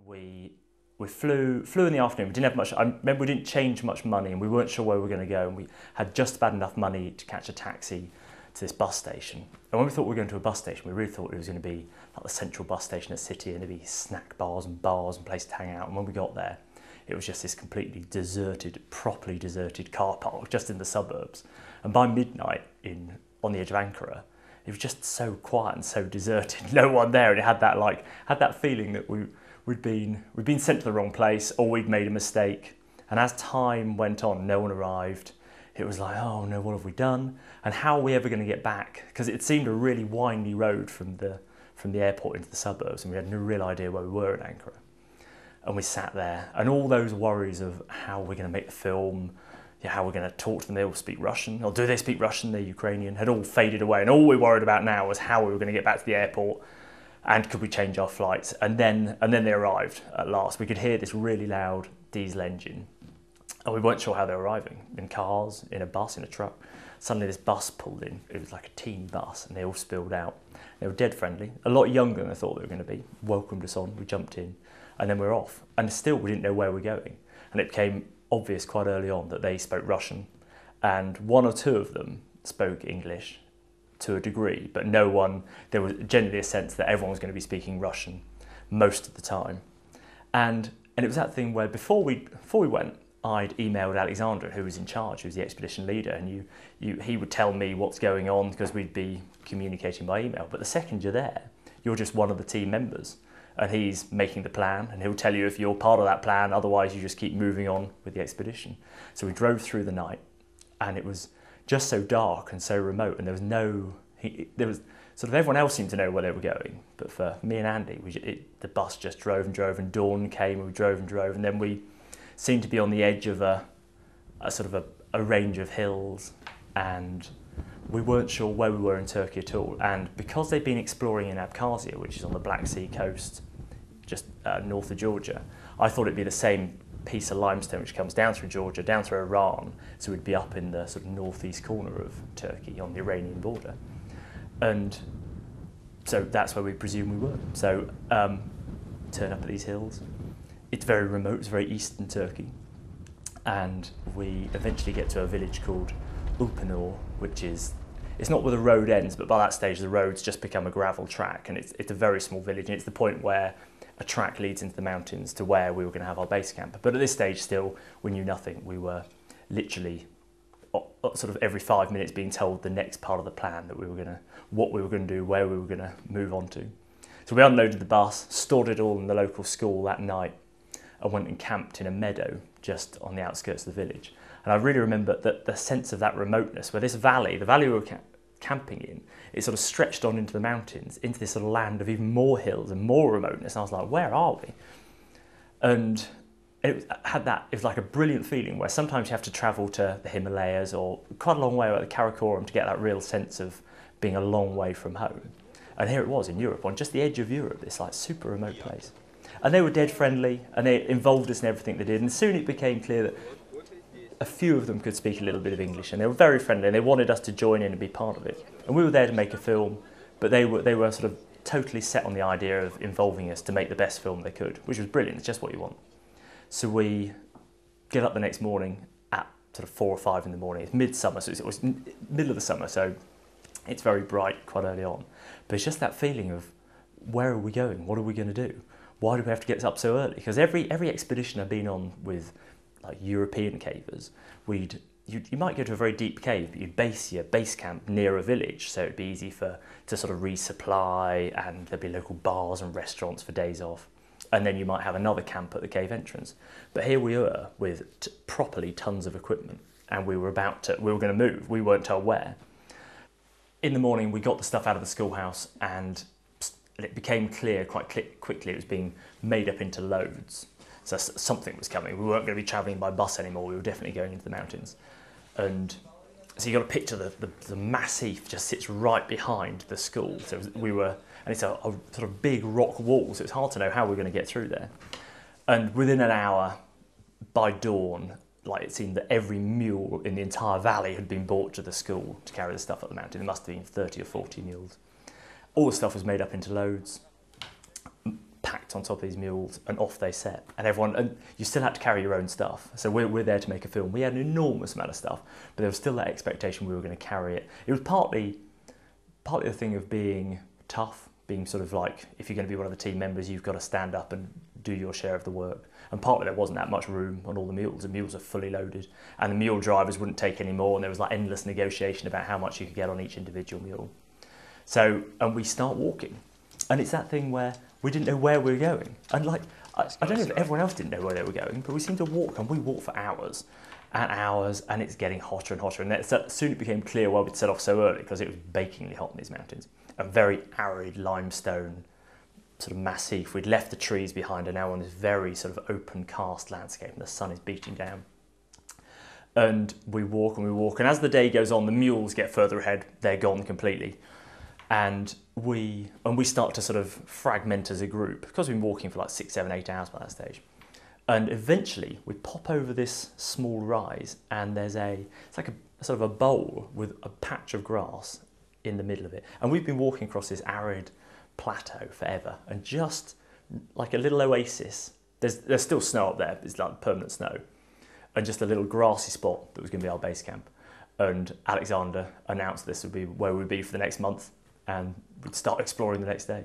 We flew in the afternoon. We didn't have much. I remember we didn't change much money, and we weren't sure where we were going to go. And we had just about enough money to catch a taxi to this bus station. And when we thought we were going to a bus station, we really thought it was going to be like the central bus station of the city, and there'd be snack bars and places to hang out. And when we got there, it was just this completely deserted, properly deserted car park just in the suburbs. And by midnight, on the edge of Ankara, it was just so quiet and so deserted. No one there, and it had that feeling that we'd been sent to the wrong place, or we'd made a mistake. And as time went on, no one arrived. It was like, oh no, what have we done? And how are we ever going to get back? Because it seemed a really windy road from the airport into the suburbs, and we had no real idea where we were in Ankara. And we sat there, and all those worries of how we're going to make the film, how we're going to talk to them, they all speak Russian, or do they speak Russian, they're Ukrainian, had all faded away. And all we worried about now was how we were going to get back to the airport, and could we change our flights? And then they arrived at last. We could hear this really loud diesel engine, and we weren't sure how they were arriving, in cars, in a bus, in a truck. Suddenly this bus pulled in. It was like a teen bus, and they all spilled out. They were dead friendly, a lot younger than I thought they were going to be. Welcomed us on, we jumped in, and then we were off. And still we didn't know where we were going. And it became obvious quite early on that they spoke Russian, and one or two of them spoke English to a degree, but there was generally a sense that everyone was going to be speaking Russian most of the time. And it was that thing where before we went, I'd emailed Alexander, who was in charge, who was the expedition leader, and he would tell me what's going on because we'd be communicating by email. But the second you're there, you're just one of the team members, and he's making the plan, and he'll tell you if you're part of that plan, otherwise you just keep moving on with the expedition. So we drove through the night, and it was just so dark and so remote, and there was sort of everyone else seemed to know where they were going, but for me and Andy, the bus just drove and drove, and dawn came, and we drove and drove, and then we seemed to be on the edge of a range of hills, and we weren't sure where we were in Turkey at all. And because they'd been exploring in Abkhazia, which is on the Black Sea coast, just north of Georgia, I thought it'd be the same piece of limestone which comes down through Georgia, down through Iran, so we'd be up in the sort of northeast corner of Turkey on the Iranian border. And so that's where we presume we were. So turn up at these hills. It's very remote, it's very eastern Turkey. And we eventually get to a village called Upanor, which it's not where the road ends, but by that stage the road's just become a gravel track, and it's a very small village, and it's the point where a track leads into the mountains to where we were going to have our base camp. But at this stage still, we knew nothing. We were literally sort of every 5 minutes being told the next part of the plan, what we were going to do, where we were going to move on to. So we unloaded the bus, stored it all in the local school that night, and went and camped in a meadow just on the outskirts of the village. And I really remember that the sense of that remoteness, where this valley, the valley we were camping in, it sort of stretched on into the mountains, into this sort of land of even more hills and more remoteness. And I was like, where are we? And it was like a brilliant feeling where sometimes you have to travel to the Himalayas or quite a long way out the Karakoram to get that real sense of being a long way from home. And here it was in Europe, on just the edge of Europe, this like super remote place. And they were dead friendly, and they involved us in everything they did. And soon it became clear that a few of them could speak a little bit of English, and they were very friendly, and they wanted us to join in and be part of it. And we were there to make a film, but they were sort of totally set on the idea of involving us to make the best film they could, which was brilliant. It's just what you want. So we get up the next morning at sort of 4 or 5 in the morning. It's midsummer, so it was middle of the summer, so it's very bright quite early on. But it's just that feeling of, where are we going? What are we going to do? Why do we have to get up so early? Because every expedition I've been on with like European cavers, you might go to a very deep cave, but you'd base your base camp near a village, so it'd be easy to sort of resupply, and there'd be local bars and restaurants for days off. And then you might have another camp at the cave entrance. But here we were with properly tons of equipment, and we were going to move. We weren't told where. In the morning, we got the stuff out of the schoolhouse, and it became clear quite quickly it was being made up into loads. So something was coming. We weren't going to be travelling by bus anymore. We were definitely going into the mountains. And so you got to picture the massif just sits right behind the school. So and it's a sort of big rock wall, so it's hard to know how we're going to get through there. And within an hour, by dawn, like it seemed that every mule in the entire valley had been brought to the school to carry the stuff up the mountain. There must have been 30 or 40 mules. All the stuff was made up into loads, packed on top of these mules, and off they set. And you still had to carry your own stuff. So we're there to make a film. We had an enormous amount of stuff, but there was still that expectation we were going to carry it. It was partly the thing of being tough, being sort of like, if you're going to be one of the team members, you've got to stand up and do your share of the work. And partly there wasn't that much room on all the mules. The mules are fully loaded, and the mule drivers wouldn't take any more, and there was like endless negotiation about how much you could get on each individual mule. So, and we start walking, and it's that thing where we didn't know where we were going. And like, I don't know if everyone else didn't know where they were going, but we seemed to walk, and we walked for hours and hours, and it's getting hotter and hotter. And soon it became clear why we'd set off so early, because it was bakingly hot in these mountains. A very arid limestone sort of massif. We'd left the trees behind, and now on this very sort of open cast landscape, and the sun is beating down. And we walk and we walk, and as the day goes on, the mules get further ahead. They're gone completely. And we start to sort of fragment as a group, because we've been walking for like 6, 7, 8 hours by that stage. And eventually we pop over this small rise, and it's like a sort of a bowl with a patch of grass in the middle of it. And we've been walking across this arid plateau forever, and just like a little oasis. There's still snow up there, it's like permanent snow, and just a little grassy spot that was going to be our base camp. And Alexander announced this would be where we'd be for the next month, and we'd start exploring the next day.